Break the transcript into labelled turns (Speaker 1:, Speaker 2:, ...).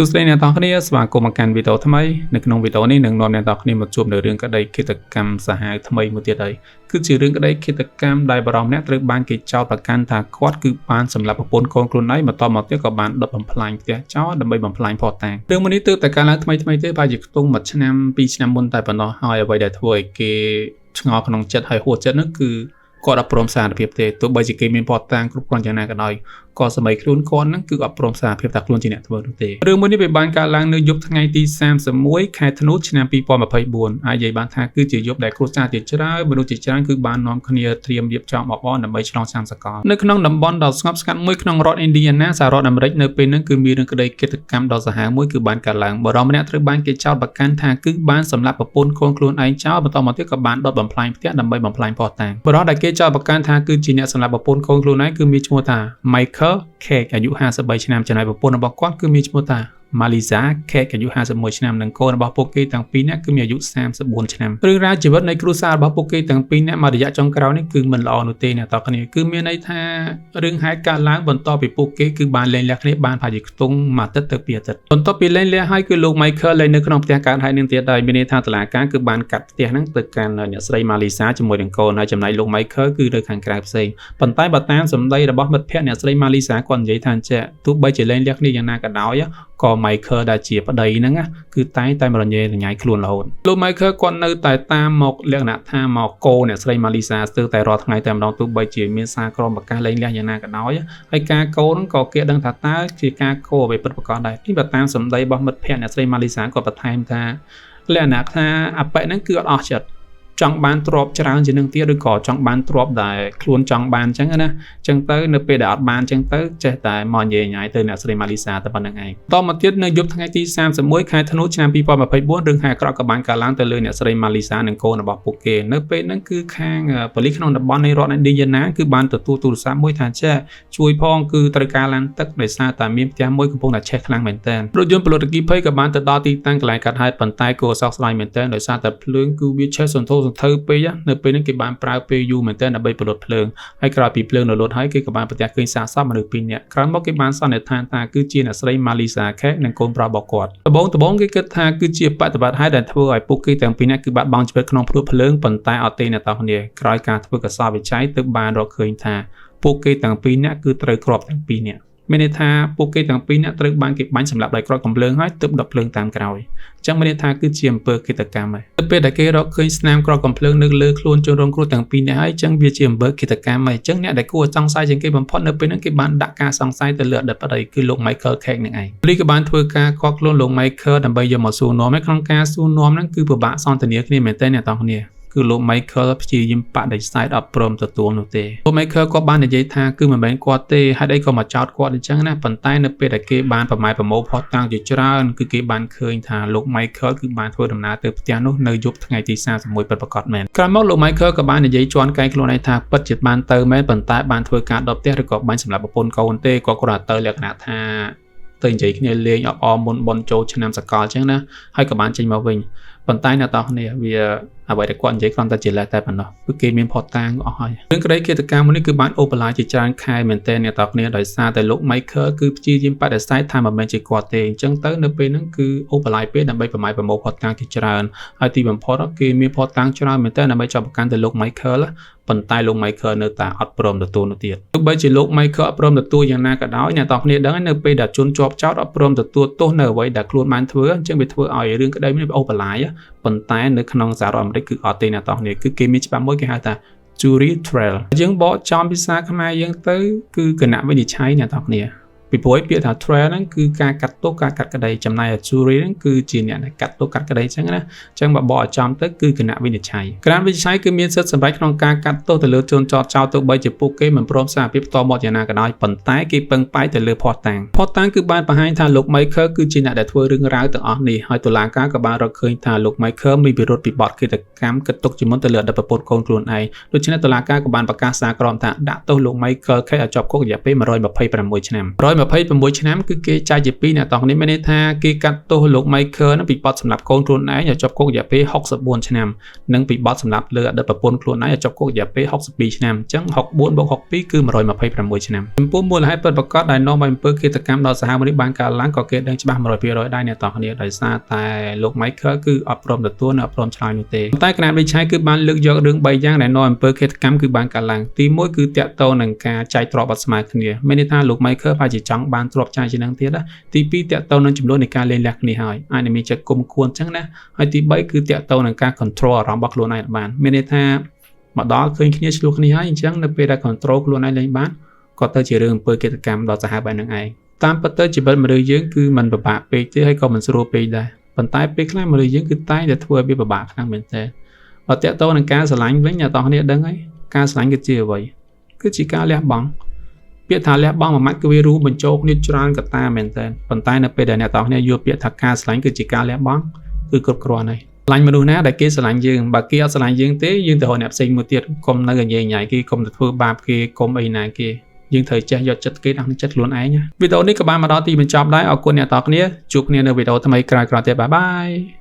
Speaker 1: សួស្តីអ្នកនរគ្នាស្វាគមន៍មកកាន់វីដេអូថ្មីនៅក្នុងវីដេអូនេះនឹងនាំអ្នកនរគ្នាមកជួបនៅរឿងក្តីឃាតកម្មសាហាវថ្មីមួយទៀតហើយគឺជារឿងក្តីឃាតកម្មដែលបារម្ភអ្នកត្រូវបានគេចោទប្រកាន់ថាគាត់គឺបានសម្លាប់ប្រពន្ធកូនខ្លួនឯងបន្តមកទៀតក៏បានដុតបំផ្លាញផ្ទះចោលដើម្បីបំផ្លាញភស្តុតាងរឿងមួយនេះទើបតែកើតឡើងថ្មីទេប្រហែលជាខ្ទង់មួយឆ្នាំពីរឆ្នាំមុនតែប៉ុណ្ណោះហើយអ្វីដែលធ្វើឲ្យគេឆ្ងល់ក្នុងចិត្តហើយហួសចិត្តនោះគឺគាត់អត់ព្រមសារភាពទេទោះបីជាគេមានភស្តុតាងគ្រប់គ្រាន់យ៉ាងណាក៏ដោយក៏សម័យខ្លួនគាត់ហ្នឹងគឺអត់ព្រមសារភាពថាខ្លួនជាអ្នកធ្វើនោះទេរឿងមួយនេះវាបានកើតឡើងនៅយប់ថ្ងៃទី31ខែធ្នូឆ្នាំ2024ហើយនិយាយបានថាគឺជាយប់ដែលគ្រួសារជាច្រើនមនុស្សជាច្រើនគឺបាននាំគ្នាត្រៀមរៀបចំអបអរដើម្បីឆ្លងឆ្នាំសកលនៅក្នុងតំបន់ដ៏ស្ងប់ស្ងាត់មួយក្នុងរដ្ឋ Indiana សហរដ្ឋអាមេរិកនៅពេលហ្នឹងគឺមានរឿងក្តីឃាតកម្មដ៏សាហាវមួយគឺបានកើតឡើងបុរសម្នាក់ត្រូវបានគេចោទប្រកាន់ថាគឺបានសម្លាប់ប្រពន្ធកូនខ្លួនឯងចោលបន្តមកទៀតក៏បានដុតបំផ្លាញផ្ទះដើម្បីបំផ្លាញភស្តុតាងបុរសដែលគេចោទប្រកាន់ថាគឺជាអ្នកសម្លាប់ប្រពន្ធកូនខ្លួនឯងគឺមានឈ្មោះថា Michael Cake អាយុ53ឆ្នាំចំណែកប្រពន្ធរបស់គាត់គឺមានឈ្មោះថា Melissa Cake អាយុ51ឆ្នាំនិងកូនរបស់ពួកគេទាំងពីរនាក់គឺមានអាយុ34ឆ្នាំរឿងរ៉ាវជីវិតនៃគ្រួសាររបស់ពួកគេទាំងពីរនាក់មករយៈចុងក្រោយនេះគឺមិនល្អនោះទេអ្នកនរគ្នាគឺមានន័យថារឿងហេតុកើតឡើងបន្ទាប់ពីពួកគេគឺបានលែងលះគ្នាបានប្រហែលជាខ្ទង់មួយអាទិត្យទៅពីរអាទិត្យបន្ទាប់ពីលែងលះហើយគឺលោក Michael លែងនៅក្នុងផ្ទះកើតហេតុនឹងទៀតហើយមានន័យថាតុលាការគឺបានកាត់ផ្ទះហ្នឹងទៅកាន់អ្នកស្រី Melissa ជាមួយនឹងកូនហើយចំណែកលោក Michael គឺនៅខាងក្រៅផ្សេងប៉ុន្តែបើតាមសម្ដីរបស់មិត្តភ័ក្តិអ្នកស្រី Melissa គាត់និយាយថាអញ្ចឹងទោះបីជាលែងលះគ្នាយ៉ាងណាក៏ដោយក៏ Michael ដែលជាប្តីហ្នឹងគឺតែងតែមករញ៉េរញ៉ៃខ្លួនរហូតលោក Michael គាត់នៅតែតាមមកលក្ខណៈថាមកកោអ្នកស្រី Melissa ស្ទើរតែរាល់ថ្ងៃតែម្ដងទោះបីជាមានសារក្រមប្រកាសលែងលះយ៉ាងណាក៏ដោយហើយការកោហ្នឹងក៏គេដឹងថាតើជាការកោអ្វីពិតប្រាកដដែរនេះបើតាមសម្ដីរបស់មិត្តភ័ក្តិអ្នកស្រី Melissa គាត់បន្ថែមថាលក្ខណៈថាអបិហ្នឹងគឺអត់អស់ចិត្តចង់បានទ្រពច្រើនជាងនឹងទៀតឬក៏ចង់បានទ្រពដែលខ្លួនចង់បានអញ្ចឹងណាអញ្ចឹងទៅនៅពេលដែលអត់បានអញ្ចឹងទៅចេះតែមកញ៉េញ៉ៃទៅអ្នកស្រី Melissa តែប៉ុណ្្នឹងឯងតមកទៀតនៅយប់ថ្ងៃទី31ខែធ្នូឆ្នាំ2024រឿងហែអាក្រក់ក៏បានកើតឡើងទៅលើអ្នកស្រី Melissa និងកូនរបស់ពួកគេនៅពេលហ្នឹងគឺខាងប៉ូលីសក្នុងតំបន់នៃរដ្ឋ Indiana គឺបានទទួលទូរស័ព្ទមួយថាចេះជួយផងគឺត្រូវការឡានទឹកដោយសារតែមានផ្ទះមួយកំពុងតែឆេះខ្លាំងមែនទែនរថយន្តពលរដ្ឋគីភ័យក៏បានទៅដល់ទីតាំងកន្លែងកាត់ហេតុប៉ុន្តែគួរសោកស្ដាយមែនទែនដោយសារតែភ្លើងគឺវាឆេះសន្ធោសន្ធៅពេកនៅពេលនេះគេបានប្រើពេលយូរមែនទែនដើម្បីផលិតភ្លើងហើយក្រោយពីភ្លើងរលត់ហើយគេក៏បានប្រទះឃើញសាកសពមនុស្សពីរនាក់ក្រោយមកគេបានសន្និដ្ឋានថាគឺជាអ្នកស្រី Melissa Cake និងកូនប្រុសរបស់គាត់ដំបូងគេគិតថាគឺជាបដិបត្តិហេតុដែលធ្វើឲ្យពួកគេទាំងពីរនាក់គឺបាត់បង់ជីវិតក្នុងភ្លើងប៉ុន្តែអត់ទេអ្នកទាំងគ្នាក្រោយការធ្វើកសោវិច័យទើបបានរកឃើញថាពួកគេទាំងពីរនាក់គឺត្រូវគ្រាប់ទាំងពីរនាក់មានន័យថាពួកគេទាំងពីរនាក់ត្រូវបានគេបាញ់សម្លាប់ដោយគ្រាប់កំភ្លើងហើយទើបដុតភ្លើងតាមក្រោយអញ្ចឹងមានន័យថាគឺជាអំពើឃាតកម្មហើយទៅពេលដែលគេរកឃើញស្នាមគ្រាប់កំភ្លើងនៅលើខ្លួនជនរងគ្រោះទាំងពីរនាក់ហើយអញ្ចឹងវាជាអំពើឃាតកម្មហើយអញ្ចឹងអ្នកដែលគួរសង្ស័យជាងគេបំផុតនៅពេលហ្នឹងគេបានដាក់ការសង្ស័យទៅលើអតីតប្តីគឺលោក Michael Cake នឹងឯងប៉ូលីសក៏បានធ្វើការឃាត់ខ្លួនលោក Michael ដើម្បីយកមកសួរនាំក្នុងការសួរនាំហ្នឹងគឺពិបាកសន្ទនាគ្នាមែនទែនអ្នកទាំងគ្នាគឺលោក Michael ព្យាយាមបដិសេធអត់ព្រមទទួលនោះទេលោក Michael ក៏បាននិយាយថាគឺមិនមែនគាត់ទេហេតុអីក៏មកចោទគាត់អញ្ចឹងណាប៉ុន្តែនៅពេលដែលគេបានប្រម៉ែប្រមូលផុសតាំងជាច្រើនគឺគេបានឃើញថាលោក Michael គឺបានធ្វើដំណើរទៅផ្ទះនោះនៅយប់ថ្ងៃទី31ពិតប្រាកដមែនក្រោយមកលោក Michael ក៏បាននិយាយជន់កែងខ្លួនឯងថាពិតជាបានទៅមែនប៉ុន្តែបានធ្វើការដុតផ្ទះឬក៏បាញ់សម្លាប់ប្រពន្ធកូនទេគាត់គ្រាន់តែទៅលក្ខណៈថាទៅនិយាយគ្នាលេងអបអរមុនបនចូលឆ្នាំសកលអញ្ចឹងណាហើយក៏បានចេញមកវិញប៉ុន្តែអ្នកទាំងគ្នាវាអ្វីដែលគាត់និយាយគ្រាន់តែជាលេសតែប៉ុណ្ណោះគឺគេមានផុសតាងអស់ហើយរឿងក្តីឃាតកម្មមួយនេះគឺបានអូបន្លាយជាច្រើនខែមែនទែនអ្នកទាំងគ្នាដោយសារតែលោក Michael គឺព្យាយាមបដិសេធថាមិនមែនជាគាត់ទេអញ្ចឹងទៅនៅពេលហ្នឹងគឺអូបន្លាយពេកដើម្បីប្រម៉ែប្រមូលផុសតាងជាច្រើនហើយទីបំផុតគេមានផុសតាងច្រើនមែនទែនដើម្បីចាប់ប្រកាន់ទៅលោក Michael ប៉ុន្តែលោក Michael នៅតែអត់ព្រមទទួលនោះទៀតទោះបីជាលោក Michael អត់ព្រមទទួលយ៉ាងណាក៏ដោយអ្នកទាំងគ្នាដឹងនៅពេលដែលជនជាប់ចោទអត់ព្រមទទួលទោសនៅអ្វីដែលខ្លួនបានធ្វើអញ្ចឹងវាធ្វើឲ្យរឿងក្តីនេះអូបន្លាយប៉ុន្តែនៅក្នុងសហរដ្ឋអាមេរិកគឺអត់ទេអ្នកទាំងគ្នាគឺគេមានច្បាប់មួយគេហៅថា jury trial យើងបកចំភាសាខ្មែរយើងទៅគឺគណៈវិនិច្ឆ័យអ្នកទាំងគ្នាពីព្រោះពាក្យថា trial ហ្នឹងគឺការកាត់ទោសការកាត់ក្តីចំណែក jury ហ្នឹងគឺជាអ្នកដែលកាត់ទោសកាត់ក្តីអញ្ចឹងណាអញ្ចឹងបើបកចំទៅគឺគណៈវិនិច្ឆ័យគណៈវិនិច្ឆ័យគឺមានសិទ្ធិសម្រេចក្នុងការកាត់ទោសទៅលើជនចោទចោលទោះបីជាពួកគេមិនព្រមសារភាពផ្ទាល់មាត់យ៉ាងណាក៏ដោយប៉ុន្តែគេពឹងផ្អែកទៅលើភស្តុតាងគឺបានបង្ហាញថាលោក Michael គឺជាអ្នកដែលធ្វើរឿងរ៉ាវទាំងអស់នេះហើយតុលាការក៏បានរកឃើញថាលោក Michael មានពិរុទ្ធពីបទឃាតកម្មគិតទុកជាមុនទៅលើអតីតប្រពន្ធកូនខ្លួនឯងដូច្នេះតុលាការក៏បានប្រកាសសារក្រមថាដាក់ទោសលោក Michael Cake ឲ្យជាប់គុករយៈពេល126ឆ្នាំ 126 ឆ្នាំគឺគេចាយជា2អ្នកទាំងនេះមានន័យថាគេកាត់ទោសលោក Michael នឹងពីបទសម្លាប់កូនខ្លួនឯងឲ្យជាប់គុករយៈពេល64ឆ្នាំនិងពីបទសម្លាប់លើអតីតប្រពន្ធខ្លួនឯងឲ្យជាប់គុករយៈពេល62ឆ្នាំអញ្ចឹង64 + 62គឺ126ឆ្នាំចំពោះមូលហេតុពិតប្រាកដដែលនាំឲ្យអំពើឃាតកម្មដល់សហមនេះបានកើតឡើងក៏គេដឹងច្បាស់ 100% ដែរអ្នកទាំងគ្នាដោយសារតែលោក Michael គឺអត់ព្រមទទួលនិងអត់ព្រមឆ្លើយនោះទេតែគណៈវិចារគឺបានលើកយករឿង3យ៉ាងដែលនាំអំពើឃាតកម្មគឺបានកើតឡើងទី1គឺតាក់ទងនឹងការចែកទ្រព្យអត់ស្មើគ្នាមានន័យថាលោក Michael ប្រហែលជាចង់បានទ្រព្យចាយជាងនឹងទៀតណាទី2តាក់ទងនឹងចំនួននៃការលេងលះគ្នាហើយអាចនឹងមានចិត្តគុំគួនអញ្ចឹងណាហើយទី3គឺតាក់ទងនឹងការ control អារម្មណ៍របស់ខ្លួនឯងបានមានន័យថាមកដល់ឃើញគ្នាឆ្លោះគ្នាហើយអញ្ចឹងនៅពេលដែល control ខ្លួនឯងលេងបានក៏ទៅជារឿងអំពើឃាតកម្មដល់សាហាវបែបហ្នឹងឯងតាមពិតទៅជីវិតមនុស្សយើងគឺមិនពិបាកពេកទេហើយក៏មិនស្រួលពេកដែរប៉ុន្តែពេលខ្លះមនុស្សយើងគឺតែងតែធ្វើឲ្យវាពិបាកខ្លាំងមែនទែនបើតាក់ទងនឹងការស្រឡាញ់វិញអ្នកទាំងគ្នាដឹងហើយការស្រឡាញ់គឺជាអ្វីគឺជាការលះបង់ពាក្យថាលះបង់មួយម៉ាត់គឺវារួមបញ្ចូលគ្នាច្រើនកត្តាមែនទែនប៉ុន្តែនៅពេលដែលអ្នកទាំងគ្នាយល់ពាក្យថាការស្រឡាញ់គឺជាការលះបង់គឺគ្រប់គ្រាន់ហើយស្រឡាញ់មនុស្សណាដែលគេស្រឡាញ់យើងបើគេអត់ស្រឡាញ់យើងទេយើងទៅរកអ្នកផ្សេងមួយទៀតកុំនៅញ៉ៃញ៉ៃគេកុំទៅធ្វើបាបគេកុំអីណាគេយើងត្រូវចេះយកចិត្តគេដាក់ក្នុងចិត្តខ្លួនឯងវីដេអូនេះក៏បានមកដល់ទីបញ្ចប់ដែរអរគុណអ្នកទាំងគ្នាជួបគ្នានៅវីដេអូថ្មីក្រោយៗទៀតបាយបាយ